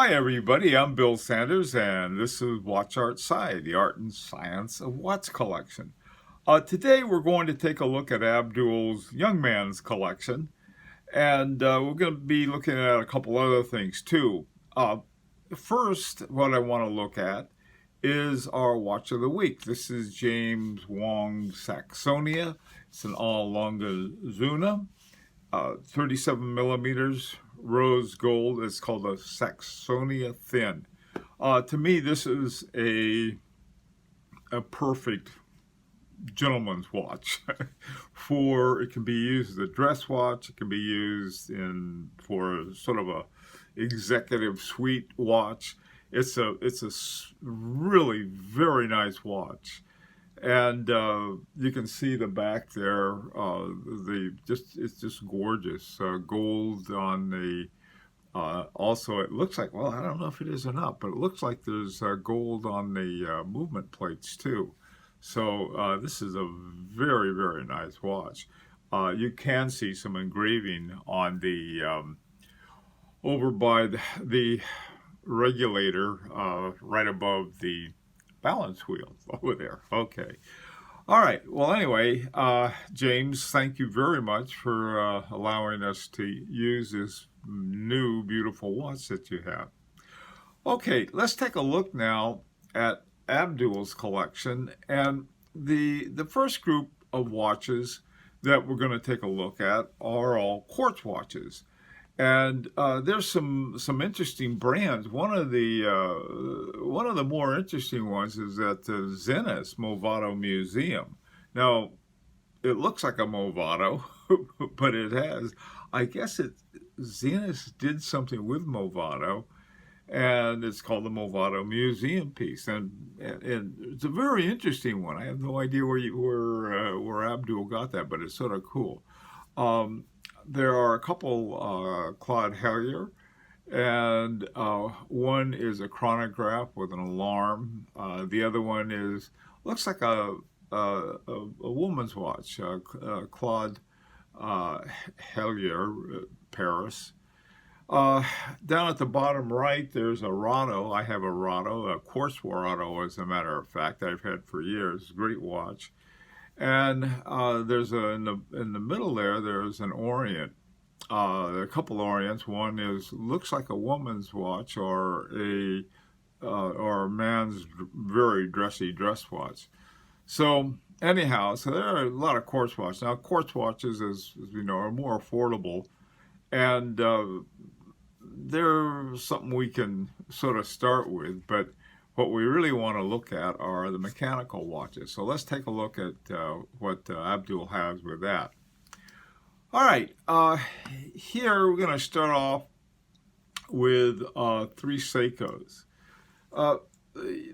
Hi everybody, I'm Bill Sanders and this is Watch Art Sci, the art and science of watch collection. Today we're going to take a look at Abdul's young man's collection, and we're going to be looking at a couple other things too. First, what I want to look at is our watch of the week. This is James Wong's Saxonia. It's an all Longazuna, 37 millimeters rose gold. It's called a Saxonia Thin. To me, this is a perfect gentleman's watch. It can be used as a dress watch. It can be used for sort of a executive suite watch. It's a really very nice watch. And you can see the back there. It's just gorgeous. Gold on the. Also, it looks like, well, I don't know if it is or not, but it looks like there's gold on the movement plates too. So this is a very, very nice watch. You can see some engraving on the over by the regulator right above the balance wheel over there. Okay. All right. Well, anyway, James, thank you very much for allowing us to use this new beautiful watch that you have. Okay, let's take a look now at Abdul's collection. And the first group of watches that we're going to take a look at are all quartz watches. And there's some interesting brands. One of the more interesting ones is at the Zenith Movado Museum. Now, it looks like a Movado, but it has. I guess Zenith did something with Movado, and it's called the Movado Museum piece. And it's a very interesting one. I have no idea where Abdul got that, but it's sort of cool. There are a couple Claude Hellier, and one is a chronograph with an alarm. The other one looks like a woman's watch, Claude Hellier, Paris. Down at the bottom right, there's a Rado. I have a Rado, a Quartz Rado, as a matter of fact, I've had for years. Great watch. And there's in the middle there's an Orient. There are a couple Orients. One looks like a woman's watch or a man's very dressy dress watch. So anyhow, there are a lot of quartz watches. Now, quartz watches, as we know, are more affordable, and they're something we can sort of start with, but what we really want to look at are the mechanical watches. So let's take a look at what Abdul has with that. All right, here we're going to start off with three Seikos.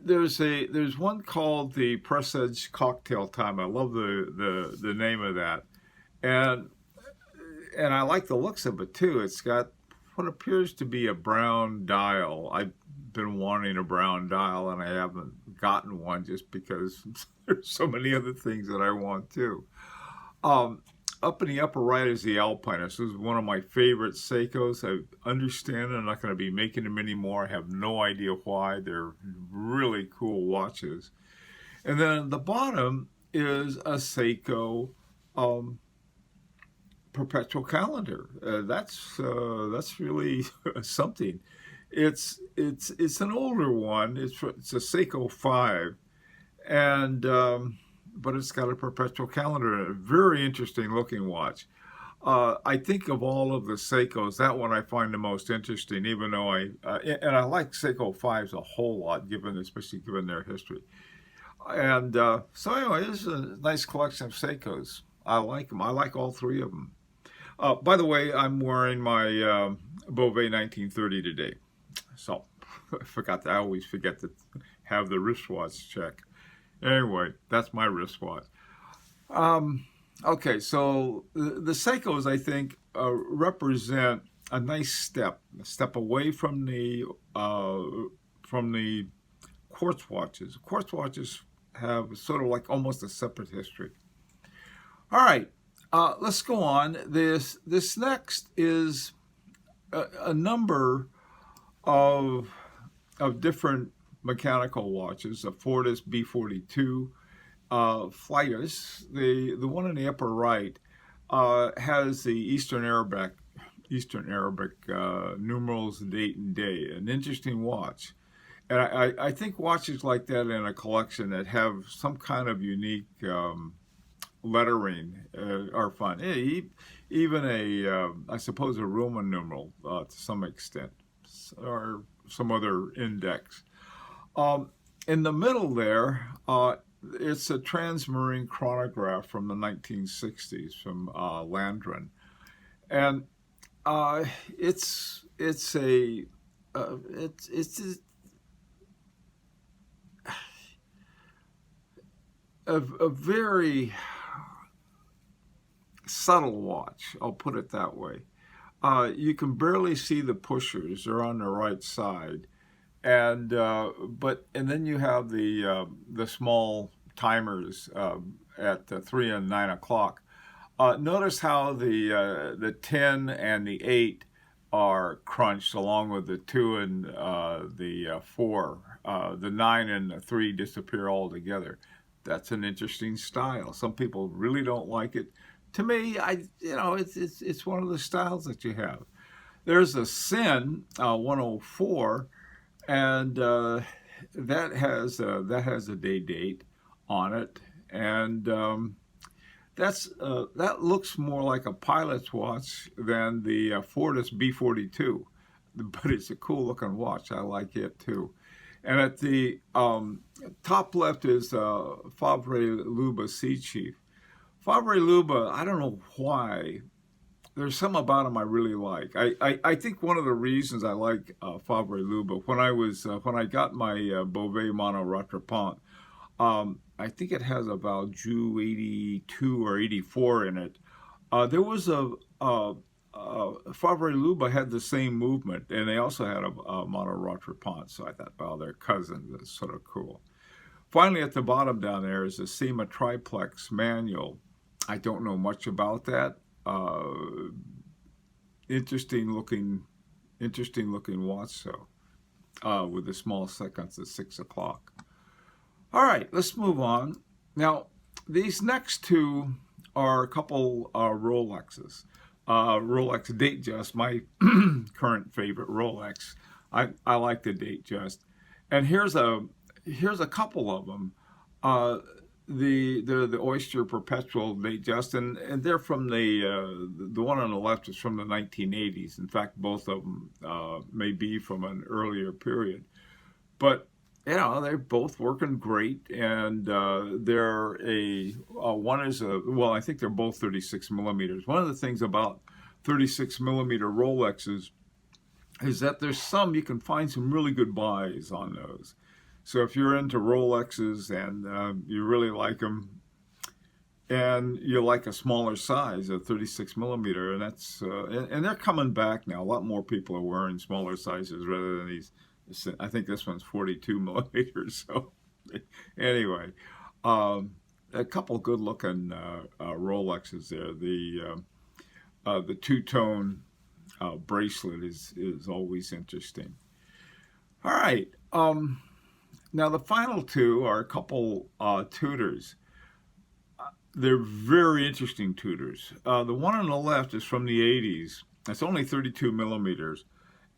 There's one called the Presage Cocktail Time. I love the name of that, and I like the looks of it too. It's got what appears to be a brown dial. I've been wanting a brown dial and I haven't gotten one just because there's so many other things that I want too. Up in the upper right is the Alpinus. This is one of my favorite Seikos. I understand I'm not going to be making them anymore. I have no idea why. They're really cool watches. And then at the bottom is a Seiko perpetual calendar. That's really something. It's an older one. It's a Seiko 5, and but it's got a perpetual calendar. A very interesting looking watch. I think of all of the Seikos, that one I find the most interesting. Even though I like Seiko 5s a whole lot, especially given their history. And so anyway, this is a nice collection of Seikos. I like them. I like all three of them. By the way, I'm wearing my Beauvais 1930 today. So, I always forget to have the wristwatch check. Anyway, that's my wristwatch. Okay, so the Seikos, I think, represent a nice step away from the quartz watches. Quartz watches have sort of like almost a separate history. All right, let's go on. This next is a number of different mechanical watches. The Fortis B42 flighters. The one in the upper right has the Eastern Arabic numerals, date and day. An interesting watch. And I think watches like that in a collection that have some kind of unique lettering are fun. Even I suppose a Roman numeral to some extent, or some other index. In the middle there, it's a transmarine chronograph from the 1960s from Landron, and it's a very subtle watch. I'll put it that way. You can barely see the pushers; they're on the right side, and then you have the small timers at 3 and 9 o'clock. Notice how the 10 and the 8 are crunched along with the 2 and the 4. The 9 and the 3 disappear altogether. That's an interesting style. Some people really don't like it. To me, it's one of the styles that you have. There's a Sin 104, and that has a day date on it, and that looks more like a pilot's watch than the Fortis B42, but it's a cool looking watch. I like it too. And at the top left is Favre-Leuba Sea Chief. Favre-Leuba, I don't know why. There's some about him I really like. I think one of the reasons I like Favre-Leuba, when I got my Beauvais Mono Rattrapant, I think it has a Valjoux 82 or 84 in it. There was Favre-Leuba had the same movement, and they also had a Mono Rattrapant, so I thought, well, they're cousins. That's sort of cool. Finally, at the bottom down there is a SEMA Triplex manual. I don't know much about that. Interesting looking watch, so with the small seconds at 6 o'clock. All right, let's move on. Now, these next two are a couple Rolexes. Rolex Datejust, my current favorite Rolex. I like the Datejust, and here's a couple of them. They're the Oyster Perpetual Datejust, and they're from the one on the left is from the 1980s. In fact, both of them may be from an earlier period, but they're both working great, and they're one is I think they're both 36 millimeters. One of the things about 36 millimeter Rolexes is that there's you can find some really good buys on those. So if you're into Rolexes and you really like them, and you like a smaller size of 36 millimeter, and that's and they're coming back now. A lot more people are wearing smaller sizes rather than these. I think this one's 42 millimeters. So anyway, a couple good-looking Rolexes there. The two-tone bracelet is always interesting. All right. Now the final two are a couple Tudors. They're very interesting Tudors. The one on the left is from the 80s. It's only 32 millimeters.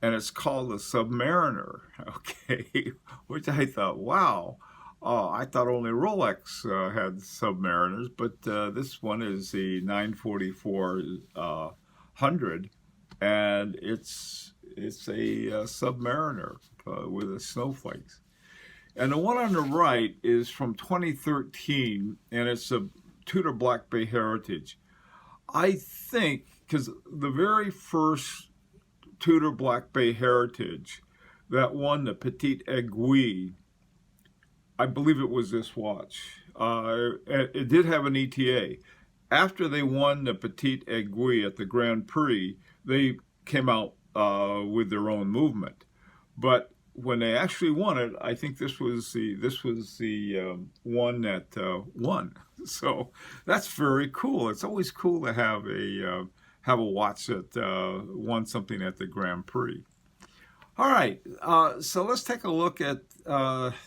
And it's called the Submariner, okay, which I thought, wow, I thought only Rolex had Submariners, but this one is the 944-100, and it's a Submariner with the snowflakes. And the one on the right is from 2013, and it's a Tudor Black Bay Heritage. I think, because the very first Tudor Black Bay Heritage that won the Petite Aiguille, I believe it was this watch. It did have an ETA. After they won the Petite Aiguille at the Grand Prix, they came out with their own movement. But when they actually won it, I think this was the one that won. So that's very cool. It's always cool to have a watch that won something at the Grand Prix. All right, so let's take a look at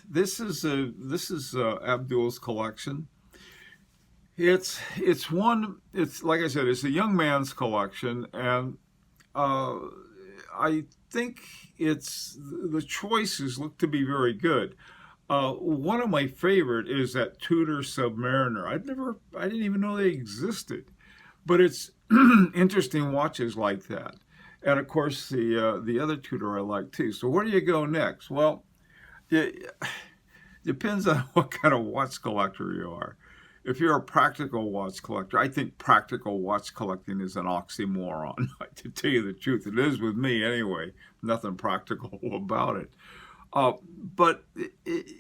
this is Abdul's collection. It's like I said, it's a young man's collection, and uh, I think it's the choices look to be very good. One of my favorite is that Tudor Submariner. I didn't even know they existed, but it's interesting watches like that. And of course, the other Tudor I like too. So where do you go next? Well, it depends on what kind of watch collector you are. If you're a practical watch collector, I think practical watch collecting is an oxymoron. To tell you the truth, it is with me anyway. Nothing practical about it. But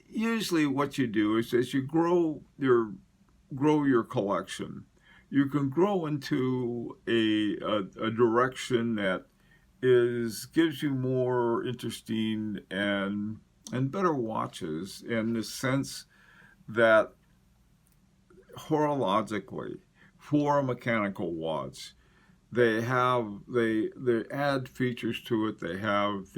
usually, what you do is, as you grow your collection, you can grow into a direction that is gives you more interesting and better watches in the sense that horologically, for a mechanical watch, they add features to it. They have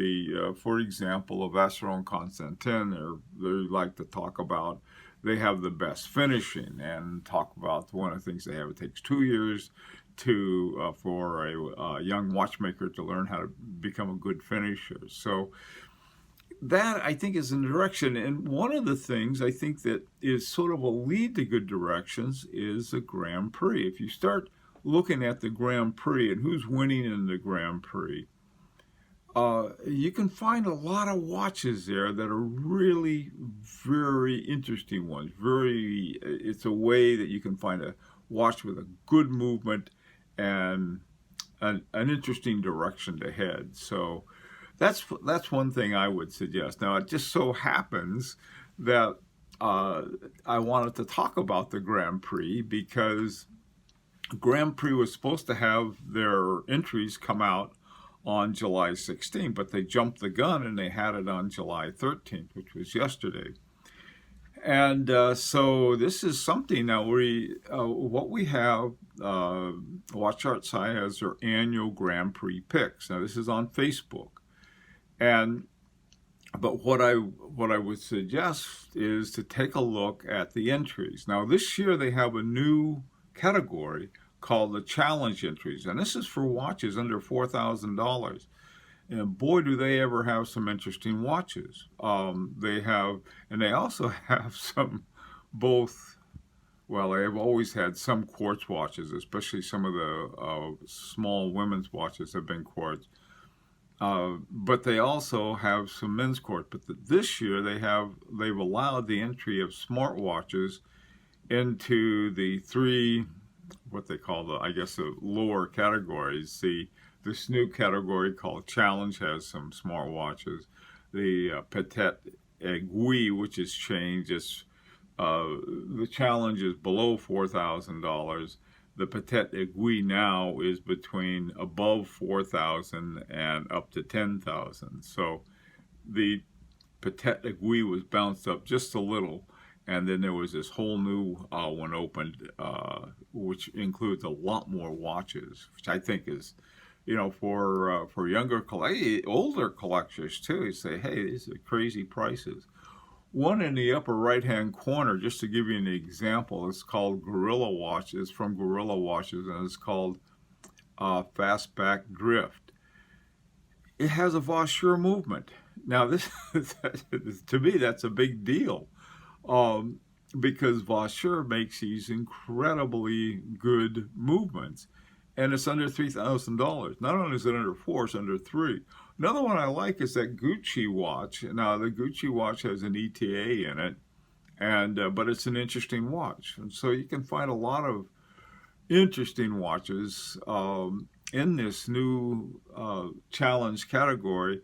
for example, a Vacheron Constantin. They like to talk about. They have the best finishing and talk about one of the things they have. It takes 2 years to for a young watchmaker to learn how to become a good finisher. So that I think is in the direction. And one of the things I think that is sort of a lead to good directions is the Grand Prix. If you start looking at the Grand Prix and who's winning in the Grand Prix, you can find a lot of watches there that are really very interesting ones. It's a way that you can find a watch with a good movement and an interesting direction to head. So that's one thing I would suggest. Now, it just so happens that I wanted to talk about the Grand Prix because Grand Prix was supposed to have their entries come out on July 16th, but they jumped the gun and they had it on July 13th, which was yesterday. And so this is something now what we have, Watch Art Sci has their annual Grand Prix picks. Now this is on Facebook. But what I would suggest is to take a look at the entries. Now this year they have a new category called the challenge entries, and this is for watches under $4,000. And boy, do they ever have some interesting watches. They also have some both. Well, they have always had some quartz watches, especially some of the small women's watches have been quartz. But they also have some men's quartz. But this year they've allowed the entry of smartwatches into the three, what they call the lower categories. This new category called Challenge has some smartwatches. The Petite Aiguille, which has changed, the Challenge is below $4,000. The Petite Aiguille now is between above $4,000 and up to $10,000. So the Petite Aiguille was bounced up just a little. And then there was this whole new one opened, which includes a lot more watches, which I think is, for older collectors too. You say, hey, these are crazy prices. One in the upper right-hand corner, just to give you an example, is called Gorilla Watch. It's from Gorilla Watches, and it's called Fastback Drift. It has a Vaucher movement. Now, this to me, that's a big deal. Because Vaucher makes these incredibly good movements, and it's under $3,000. Not only is it under $4,000, it's under $3,000. Another one I like is that Gucci watch. Now the Gucci watch has an ETA in it, but it's an interesting watch, and so you can find a lot of interesting watches in this new challenge category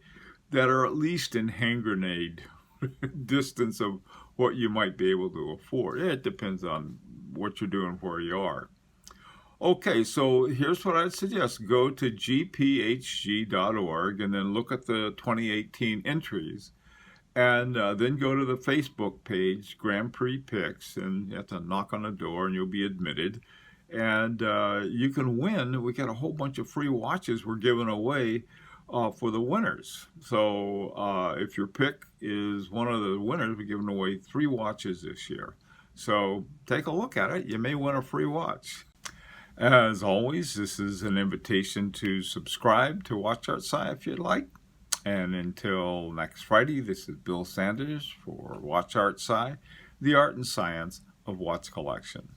that are at least in hand grenade distance of what you might be able to afford. It depends on what you're doing, where you are. Okay, so here's what I'd suggest. Go to gphg.org and then look at the 2018 entries. And then go to the Facebook page, Grand Prix Picks, and you have to knock on the door and you'll be admitted. And you can win. We got a whole bunch of free watches we're giving away for the winners. So if your pick is one of the winners, we're giving away 3 watches this year. So take a look at it. You may win a free watch. As always, this is an invitation to subscribe to Watch Art Sci if you'd like. And until next Friday, this is Bill Sanders for Watch Art Sci, the art and science of watch collection.